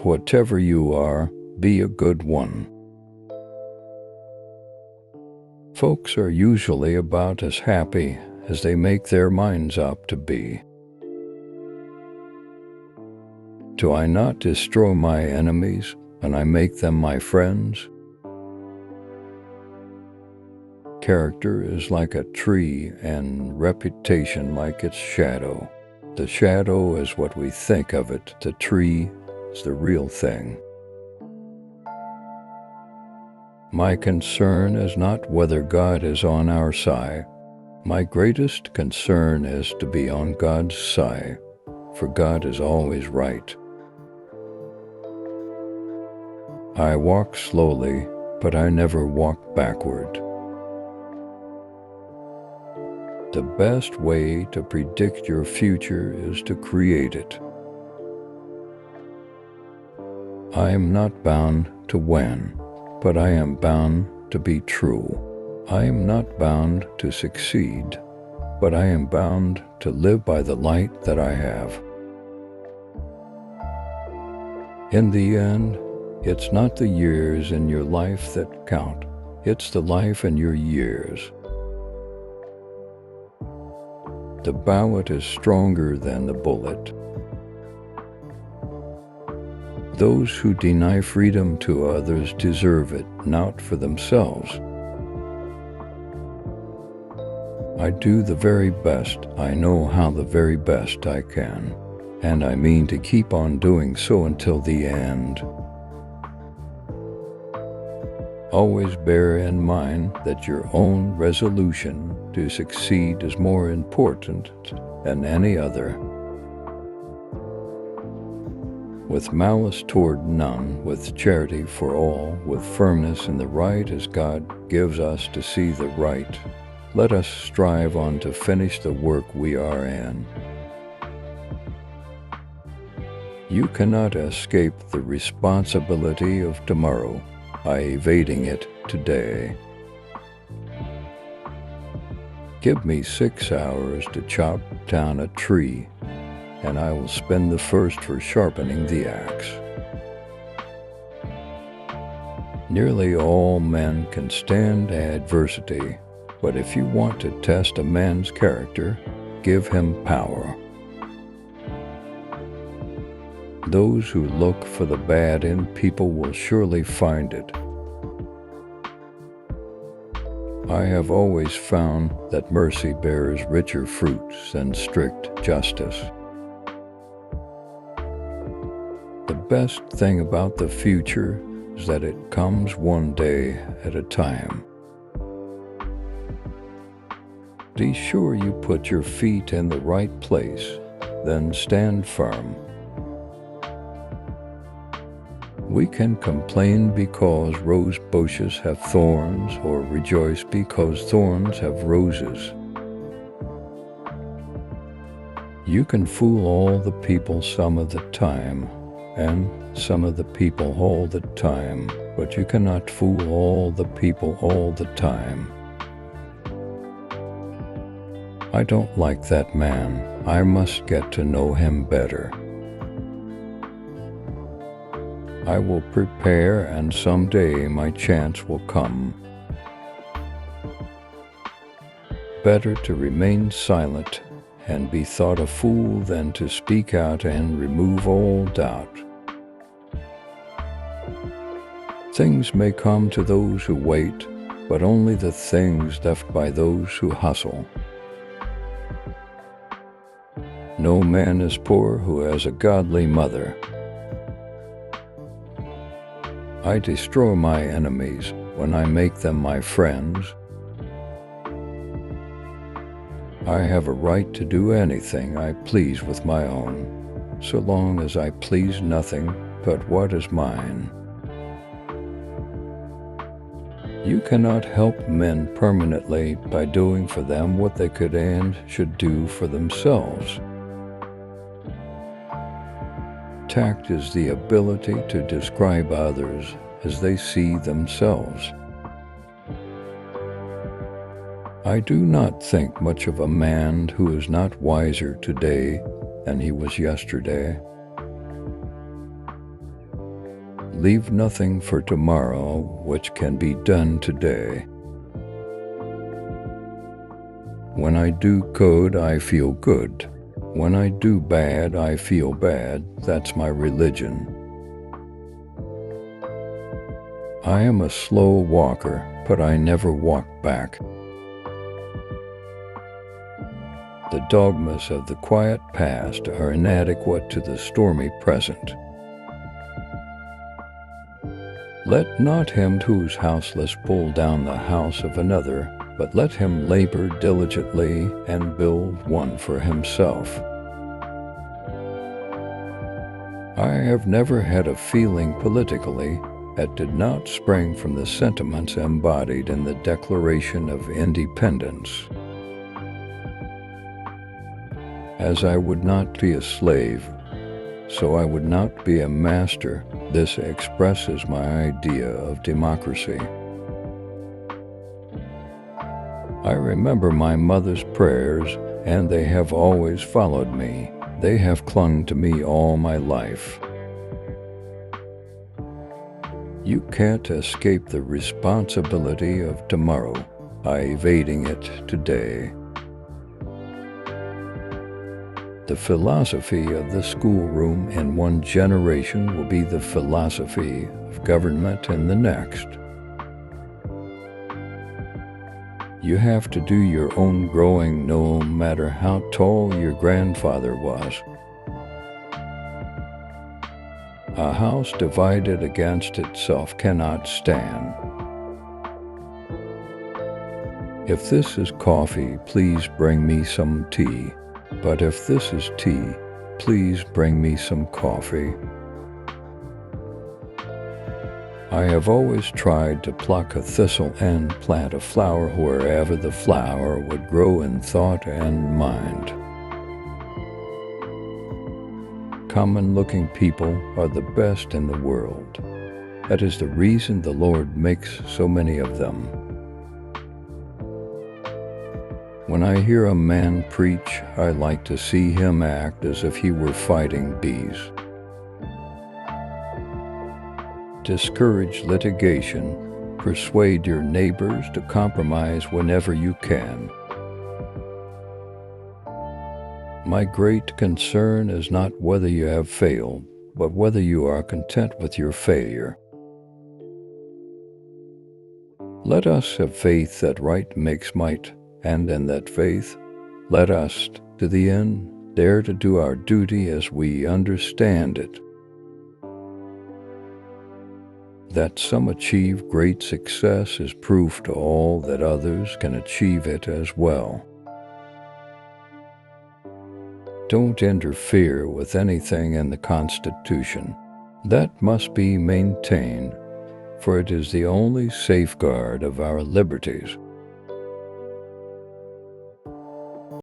whatever you are, be a good one. Folks are usually about as happy as they make their minds up to be. Do I not destroy my enemies when I make them my friends? Character is like a tree and reputation like its shadow. The shadow is what we think of it. The tree is the real thing. My concern is not whether God is on our side. My greatest concern is to be on God's side, for God is always right. I walk slowly, but I never walk backward. The best way to predict your future is to create it. I am not bound to win, but I am bound to be true. I am not bound to succeed, but I am bound to live by the light that I have. In the end, it's not the years in your life that count. It's the life in your years. The ballot is stronger than the bullet. Those who deny freedom to others deserve it, not for themselves. I do the very best I know how, the very best I can, and I mean to keep on doing so until the end. Always bear in mind that your own resolution to succeed is more important than any other. With malice toward none, with charity for all, with firmness in the right as God gives us to see the right, let us strive on to finish the work we are in. You cannot escape the responsibility of tomorrow by evading it today. Give me 6 hours to chop down a tree, and I will spend the first for sharpening the axe. Nearly all men can stand adversity, but if you want to test a man's character, give him power. Those who look for the bad in people will surely find it. I have always found that mercy bears richer fruits than strict justice. The best thing about the future is that it comes one day at a time. Be sure you put your feet in the right place, then stand firm. We can complain because rose bushes have thorns, or rejoice because thorns have roses. You can fool all the people some of the time, and some of the people all the time, but you cannot fool all the people all the time. I don't like that man. I must get to know him better. I will prepare, and someday my chance will come. Better to remain silent and be thought a fool than to speak out and remove all doubt. Things may come to those who wait, but only the things left by those who hustle. No man is poor who has a godly mother. I destroy my enemies when I make them my friends. I have a right to do anything I please with my own, so long as I please nothing but what is mine. You cannot help men permanently by doing for them what they could and should do for themselves. Tact is the ability to describe others as they see themselves. I do not think much of a man who is not wiser today than he was yesterday. Leave nothing for tomorrow which can be done today. When I do good, I feel good. When I do bad, I feel bad. That's my religion. I am a slow walker, but I never walk back. The dogmas of the quiet past are inadequate to the stormy present. Let not him who's houseless pull down the house of another, but let him labor diligently and build one for himself. I have never had a feeling politically that did not spring from the sentiments embodied in the Declaration of Independence. As I would not be a slave, so I would not be a master. This expresses my idea of democracy. I remember my mother's prayers, and they have always followed me. They have clung to me all my life. You can't escape the responsibility of tomorrow by evading it today. The philosophy of the schoolroom in one generation will be the philosophy of government in the next. You have to do your own growing no matter how tall your grandfather was. A house divided against itself cannot stand. If this is coffee, please bring me some tea. But if this is tea, please bring me some coffee. I have always tried to pluck a thistle and plant a flower wherever the flower would grow in thought and mind. Common-looking people are the best in the world. That is the reason the Lord makes so many of them. When I hear a man preach, I like to see him act as if he were fighting bees. Discourage litigation. Persuade your neighbors to compromise whenever you can. My great concern is not whether you have failed, but whether you are content with your failure. Let us have faith that right makes might, and in that faith, let us, to the end, dare to do our duty as we understand it. That some achieve great success is proof to all that others can achieve it as well. Don't interfere with anything in the Constitution. That must be maintained, for it is the only safeguard of our liberties.